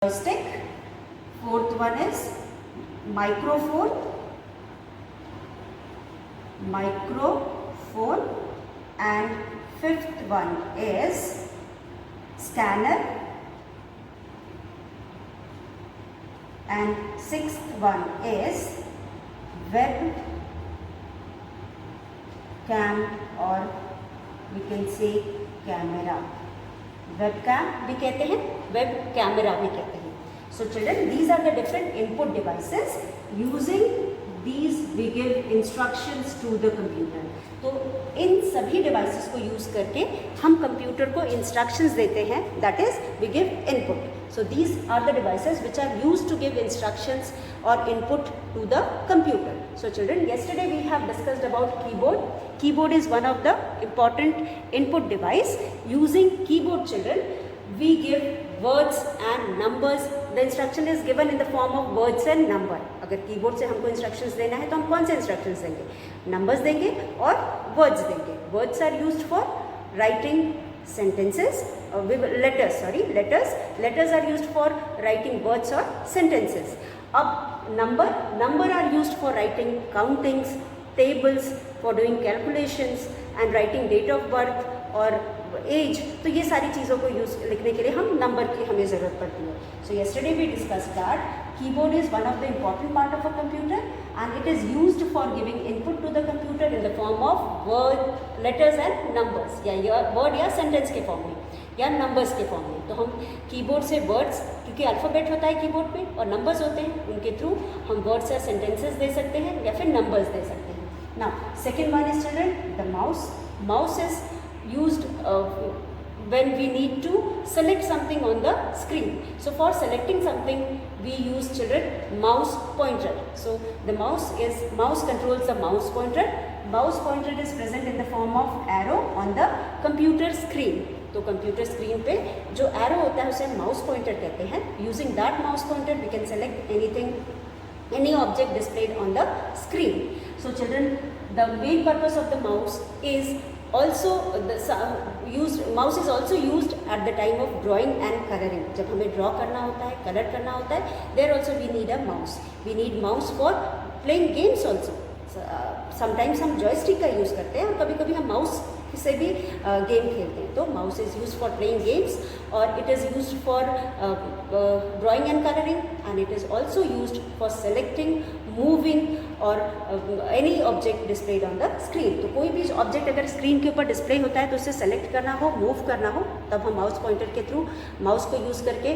joystick. Fourth one is microphone, and fifth one is scanner, and sixth one is web cam, or we can say camera. webcam भी कहते हैं, web camera भी कहते हैं. So children, these are the different input devices. Using these we give instructions to the computer. तो इन सभी devices को use करके हम computer को instructions देते हैं, that is we give input. So these are the devices which are used to give instructions or input to the computer. So children, yesterday we have discussed about keyboard. Keyboard is one of the important input device. Using keyboard children, we give words and numbers. The instruction is given in the form of words and number. अगर keyboard से हमको instructions देना है तो हम कौन से instructions देंगे? Numbers देंगे और words देंगे. Words are used for writing sentences. Letters are used for writing words or sentences. अब number are used for writing countings, tables, for doing calculations and writing date of birth और as. तो ये सारी चीज़ों को लिखने के लिए हम नंबर की हमें ज़रूरत पड़ती है. सो yesterday we discussed that keyboard is one of the important part of a computer and it is used for giving input to the computer in the form of word, letters and numbers, या word या sentence के form में या numbers के form में. तो हम keyboard से words, क्योंकि अल्फ़ाबेट होता है कीबोर्ड पे और numbers होते हैं, उनके थ्रू हम words या sentences दे सकते हैं या फिर numbers दे सकते हैं. Now second one is children the mouse. Mouse is used when we need to select something on the screen. So for selecting something we use children mouse pointer. So the mouse controls the mouse pointer. Mouse pointer is present in the form of arrow on the computer screen. तो computer screen पे जो arrow होता है उसे mouse pointer कहते हैं. Using that mouse pointer we can select anything, any object displayed on the screen. So children, the main purpose of the mouse is also mouse is also used at the time of drawing and coloring. जब हमें draw करना होता है, color करना होता है, there also we need a mouse. We need mouse for playing games also. Sometimes हम joystick का use करते हैं और कभी-कभी हम mouse से भी गेम खेलते हैं. तो mouse is use for playing games और it is use for drawing and colouring and it is also use for selecting, moving और any object displayed on the screen. तो कोई भी ऑब्जेक्ट अगर स्क्रीन के ऊपर डिस्प्ले होता है तो उसे सेलेक्ट करना हो, मूव करना हो, तब हम माउस पॉइंटर के थ्रू माउस को यूज़ करके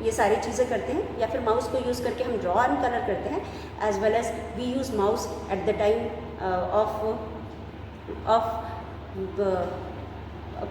ये सारी चीज़ें करते हैं. या फिर माउस को यूज़ करके हम ड्रॉ एंड कलर करते हैं. As well as we use mouse at the time of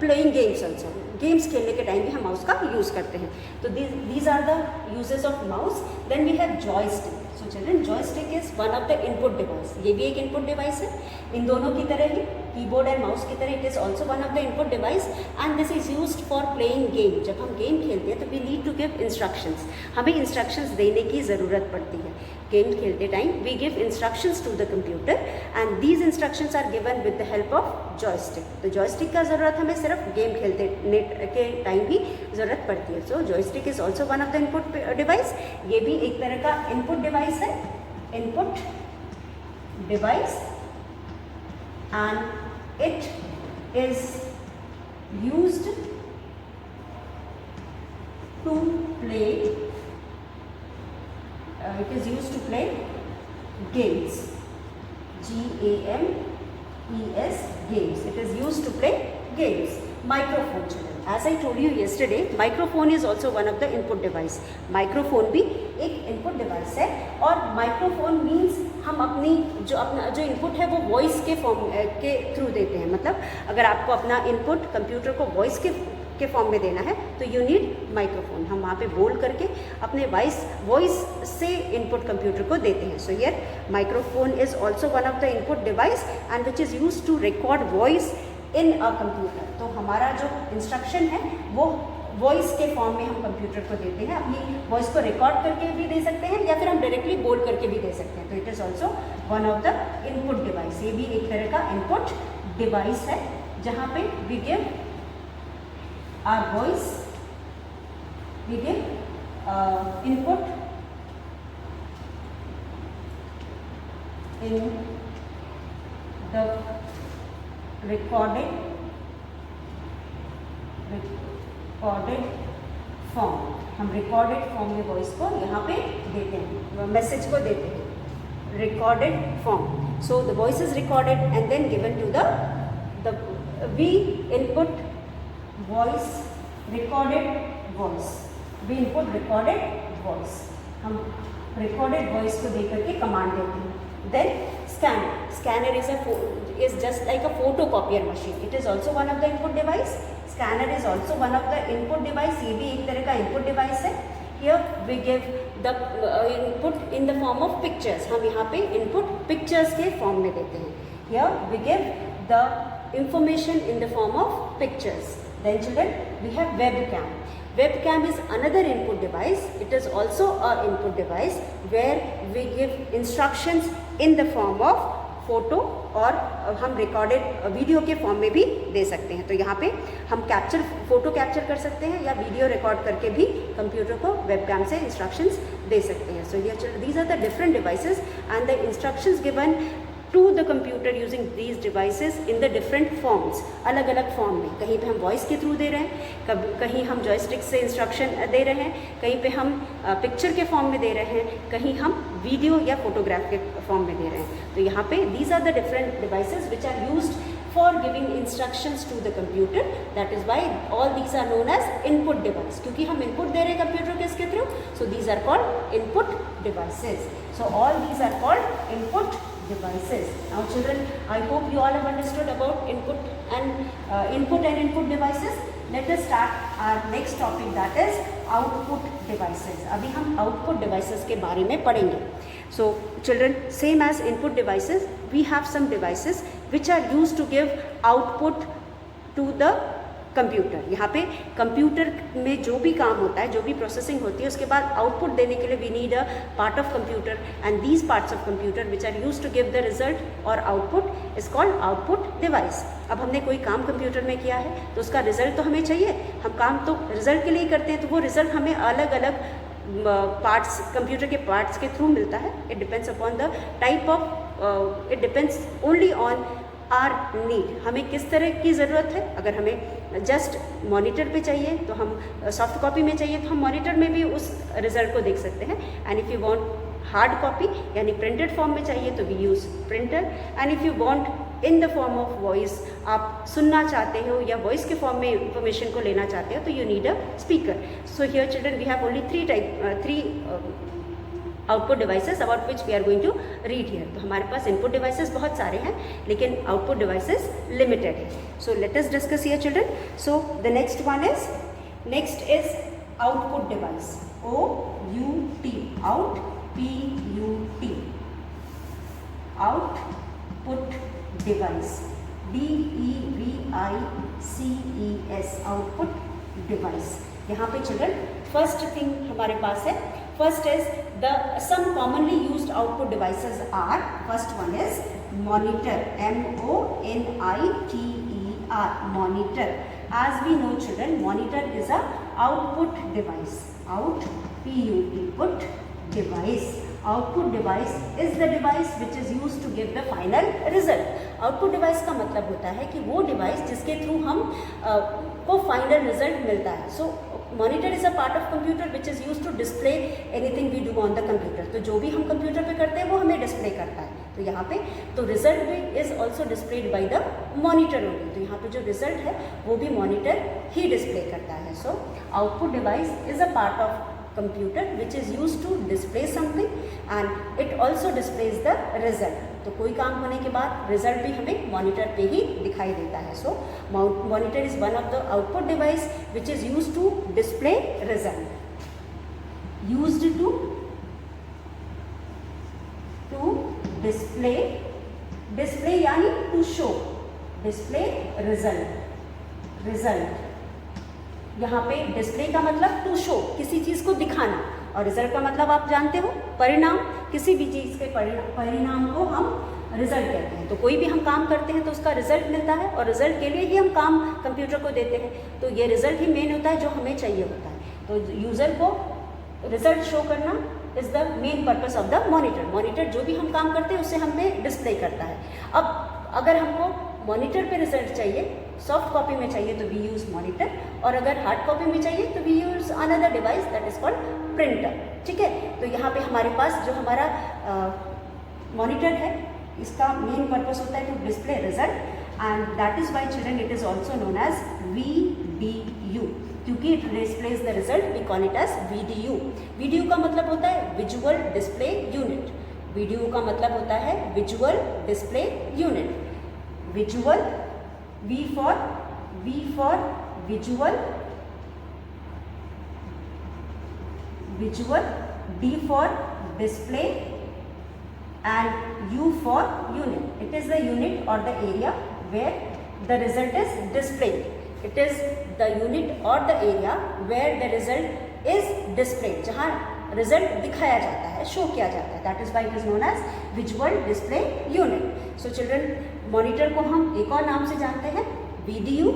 playing games also. Games खेलने के टाइम भी हम माउस का यूज़ करते हैं. तो these are the uses of mouse. Then we have joystick. So children, joystick is one of the input device. ये भी एक input device है. इन दोनों की तरह ही कीबोर्ड एंड माउस की तरह it is also one of the input device and this is used for playing game. जब हम गेम खेलते हैं तो we need to give instructions. हमें instructions देने की ज़रूरत पड़ती है. गेम खेलते time we give instructions to the computer and these instructions are given with the help of joystick. तो joystick का ज़रूरत हमें सिर्फ गेम खेलते के टाइम ही ज़रूरत पड़ती है. So joystick is also one of the input device. ये भी एक तरह का input device है, input device, and it is used to play games. GAMES, games. It is used to play games. Microphone children. As I told you yesterday, microphone is also one of the input device. Microphone भी एक input device है और microphone means हम अपनी जो input है वो voice के फॉर्म के थ्रू देते हैं. मतलब अगर आपको अपना input कंप्यूटर को voice के फॉर्म में देना है तो यू नीड माइक्रोफोन. हम वहाँ पे बोल करके अपने वॉइस से इनपुट कंप्यूटर को देते हैं. So here microphone is also one of the input device and which is use to record voice in a computer. तो हमारा जो इंस्ट्रक्शन है वो वॉइस के फॉर्म में हम कंप्यूटर को देते हैं. अपनी वॉइस को रिकॉर्ड करके भी दे सकते हैं या फिर हम डायरेक्टली बोल करके भी दे सकते हैं. तो it is also one of the input device. ये भी एक तरह का इनपुट डिवाइस है जहाँ पे we give our voice, we give input in the recorded form, हम रिकॉर्डेड फॉर्म में वॉइस को यहाँ पे देते हैं, मैसेज को देते हैं recorded form. So the voice is recorded and then given to the we input voice recorded voice, we input recorded voice, हम रिकॉर्डेड वॉइस को दे करके कमांड देते हैं. Then scanner is just like a photocopier machine. It is also one of the input device. Scanner is also one of the input device. ये भी एक तरह का input device है. Here we give the input in the form of pictures. हम यहाँ पे input pictures के form में देते हैं. Here we give the information in the form of pictures. Then children, we have webcam. Webcam is another input device. It is also an input device where we give instructions in the form of photo, और हम recorded video के form में भी दे सकते हैं. तो यहाँ पे हम फोटो कैप्चर कर सकते हैं या वीडियो रिकॉर्ड करके भी कंप्यूटर को वेबकैम से इंस्ट्रक्शंस दे सकते हैं. So these are the different devices and the instructions given to the computer using these devices in the different forms, अलग अलग फॉर्म में. कहीं पे हम वॉइस के थ्रू दे रहे हैं, कहीं हम जॉयस्टिक से इंस्ट्रक्शन दे रहे हैं, कहीं पे हम पिक्चर के फॉर्म में दे रहे हैं, कहीं हम वीडियो या फोटोग्राफ के फॉर्म में दे रहे हैं. तो यहाँ पे these are the different devices which are used for giving instructions to the computer. That is why all these are known as input device. क्योंकि हम input दे रहे हैं कंप्यूटर के इसके through, so these are called input devices. So all these are called input devices. Now children, I hope you all have understood about input and input devices. Let us start our next topic, that is output devices. अभी हम output devices के बारे में पढ़ेंगे. So children, same as input devices, we have some devices which are used to give output to the computer. यहाँ पे computer में जो भी काम होता है, जो भी प्रोसेसिंग होती है, उसके बाद आउटपुट देने के लिए we need a part of computer, and these parts of computer which are use to give the result और output is called output device. अब हमने कोई काम कंप्यूटर में किया है तो उसका रिजल्ट तो हमें चाहिए, हम काम तो रिजल्ट के लिए करते हैं, तो वो रिजल्ट हमें अलग अलग पार्ट्स, कंप्यूटर के पार्ट्स के थ्रू मिलता है. It depends upon the type of, it depends only on our need, हमें किस तरह की ज़रूरत है. अगर हमें जस्ट मॉनिटर पे चाहिए तो हम, सॉफ्ट कॉपी में चाहिए तो हम मॉनिटर में भी उस रिज़ल्ट को देख सकते हैं. And if you want hard copy यानी प्रिंटेड फॉर्म में चाहिए तो we use printer. And if you want in the form of voice, आप सुनना चाहते हो या वॉइस के फॉर्म में इंफॉर्मेशन को लेना चाहते हो तो you need a speaker. So here children we have only three output devices about which we are going to read here. तो हमारे पास इनपुट डिवाइसेस बहुत सारे हैं लेकिन आउटपुट डिवाइसेस लिमिटेड है. So let us discuss here children. So the next is output device, OUT, out, PUT, output device, DEVICES, output device. यहाँ पे children first thing हमारे पास है, first is some commonly used output devices are, first one is monitor, MONITER, monitor. As we know children, monitor is a output device, output device. Output device is the device which is used to give the final result. Output device का मतलब होता है कि वो device जिसके through हम को final result मिलता है. So monitor is a part of computer which is use to display anything we do on the computer. तो जो भी हम कंप्यूटर पे करते हैं वो हमें डिस्प्ले करता है. तो यहाँ पे तो रिजल्ट भी is also displayed by the monitor only. तो यहाँ पे जो रिजल्ट है वो भी मॉनिटर ही डिस्प्ले करता है. So output device is a part of computer which is use to display something and it also displays the result. तो कोई काम होने के बाद रिजल्ट भी हमें मॉनिटर पे ही दिखाई देता है. So monitor is one of the output device which is use to display result, used to display यानी टू शो, डिस्प्ले रिजल्ट. यहाँ पे डिस्प्ले का मतलब टू शो, किसी चीज़ को दिखाना, और रिजल्ट का मतलब आप जानते हो परिणाम. किसी भी चीज़ के परिणाम को हम रिजल्ट कहते हैं. तो कोई भी हम काम करते हैं तो उसका रिजल्ट मिलता है और रिजल्ट के लिए ही हम काम कंप्यूटर को देते हैं. तो ये रिजल्ट ही मेन होता है जो हमें चाहिए होता है. तो यूज़र को रिजल्ट शो करना is the main purpose of the monitor. Monitor जो भी हम काम करते हैं उससे हमें डिस्प्ले करता है। अब अगर हमको मॉनिटर पे रिजल्ट चाहिए, सॉफ्ट कॉपी में चाहिए तो वी यूज़ मॉनिटर, और अगर हार्ड कॉपी में चाहिए तो we use another device that is called printer. ठीक है, तो यहाँ पे हमारे पास जो हमारा मॉनिटर है इसका मेन पर्पस होता है to display result, and that is why children it is also known as VDU। क्योंकि it displays the result we call it as VDU। VDU का मतलब होता है विजुअल डिस्प्ले यूनिट। VDU का मतलब होता है visual display unit. Visual, V for visual, D for display, and U for unit. It is the unit or the area where the result is displayed. It is the unit or the area where the result is displayed, जहाँ result दिखाया जाता है, show किया जाता है। That is why it is known as visual display unit. So children, monitor को हम एक और नाम से जानते हैं VDU,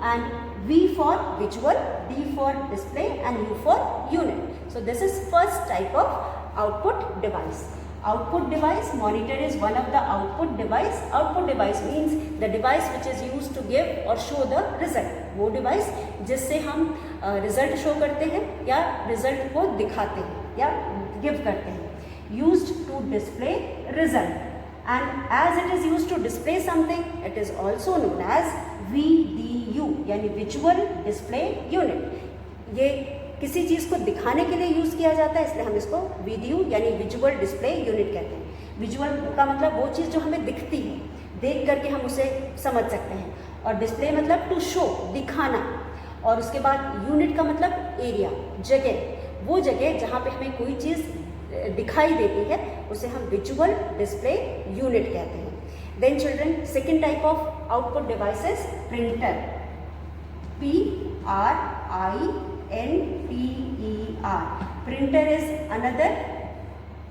and V for visual, D for display, and U for unit. So this is first type of output device. Output device, monitor is one of the output device. Output device means the device which is used to give or show the result. वो device जिससे हम result show करते हैं या result को दिखाते हैं या give करते हैं। Used to display result, and as it is used to display something, it is also known as VDU, यानी Visual Display Unit। ये किसी चीज़ को दिखाने के लिए यूज़ किया जाता है, इसलिए हम इसको VDU यानी विजुअल डिस्प्ले यूनिट कहते हैं। विजुअल का मतलब वो चीज़ जो हमें दिखती है, देख करके हम उसे समझ सकते हैं, और डिस्प्ले मतलब टू शो, दिखाना, और उसके बाद यूनिट का मतलब एरिया, जगह, वो जगह जहाँ पे हमें कोई चीज़ दिखाई देती है उसे हम विजुअल डिस्प्ले यूनिट कहते हैं। Then children, second type of output devices printer, PRINTER। Printer is another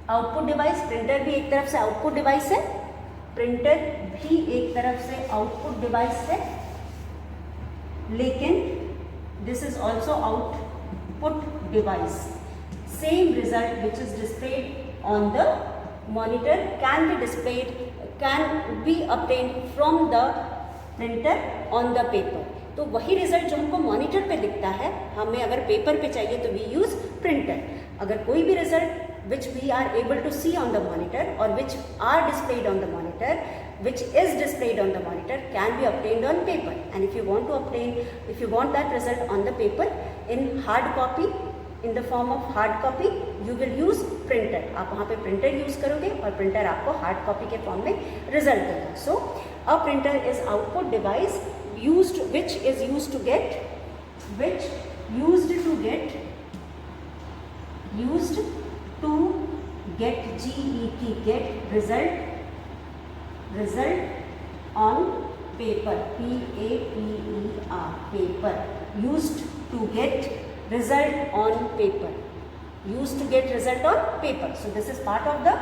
output device. Printer भी एक तरफ से आउटपुट डिवाइस है, प्रिंटर भी एक तरफ से आउटपुट डिवाइस है, लेकिन this is also output device. Same result which is displayed on the monitor can be obtained from the printer on the paper. तो वही रिजल्ट जो हमको मॉनिटर पे दिखता है, हमें अगर पेपर पे चाहिए तो वी यूज़ प्रिंटर। अगर कोई भी result which we are able to see on the monitor or which are displayed on the monitor, which is displayed on the monitor, can be obtained on paper. And if you want that result on the paper in hard copy, in the form of hard copy, you will use printer. आप वहाँ पे printer use करोगे और printer आपको hard copy के form में result देगा। So a printer is output device which is used to get get result on paper, paper, used to get result on paper, so this is part of the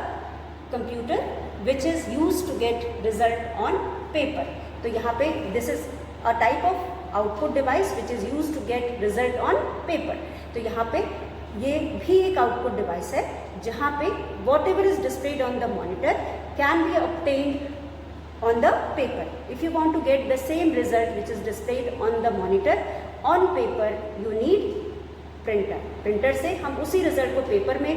computer which is used to get result on paper. तो यहाँ पे this is a type of output device which is used to get result on paper. तो यहाँ पे ये भी एक output device है जहाँ पे what ever is displayed on the monitor can be obtained on the paper. If you want to get the same result which is displayed on the monitor on paper, you need printer. Printer से हम उसी result को paper में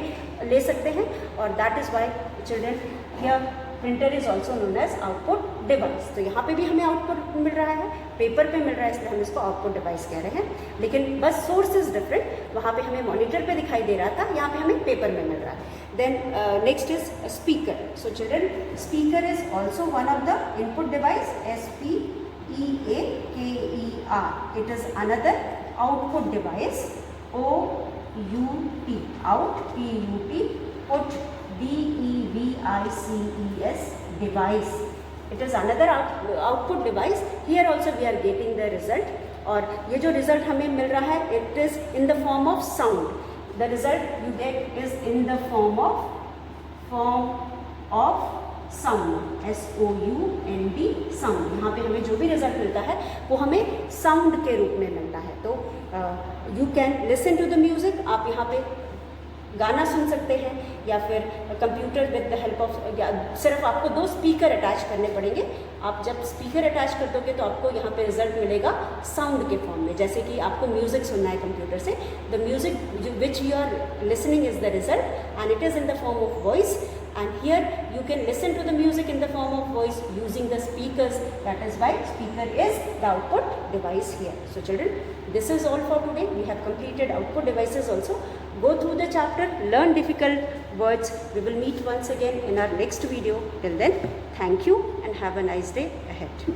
ले सकते हैं, और that is why children here printer is also known as output device. तो यहाँ पे भी हमें आउटपुट मिल रहा है, पेपर पे मिल रहा है, इसलिए हम इसको आउटपुट डिवाइस कह रहे हैं, लेकिन बस सोर्स इज डिफरेंट। वहाँ पे हमें मॉनिटर पे दिखाई दे रहा था, यहाँ पे हमें पेपर में मिल रहा है। Then next is speaker. So children, speaker is also one of the input device, SPEAKER. It is another output device, OUT, out, PUT, put, DEVICES, device. It is another output device. Here also we are getting the result, और ये जो result हमें मिल रहा है, it is in the form of sound. The result you get is in the form of sound, SOUND, sound. यहाँ पे हमें जो भी रिजल्ट मिलता है वो हमें साउंड के रूप में मिलता है। तो you can listen to the music, आप यहाँ पे गाना सुन सकते हैं, या फिर computer with the help of, या सिर्फ आपको 2 स्पीकर अटैच करने पड़ेंगे। आप जब स्पीकर अटैच कर दोगे तो आपको यहाँ पे रिजल्ट मिलेगा साउंड के फॉर्म में, जैसे कि आपको म्यूज़िक सुनना है कंप्यूटर से, the music which you are listening is the result and it is in the form of voice, and here you can listen to the music in the form of voice using the speakers, that is why speaker is the output device here. So children, this is all for today. We have completed output devices also. Go through the chapter, learn difficult words. We will meet once again in our next video. Till then, thank you and have a nice day ahead.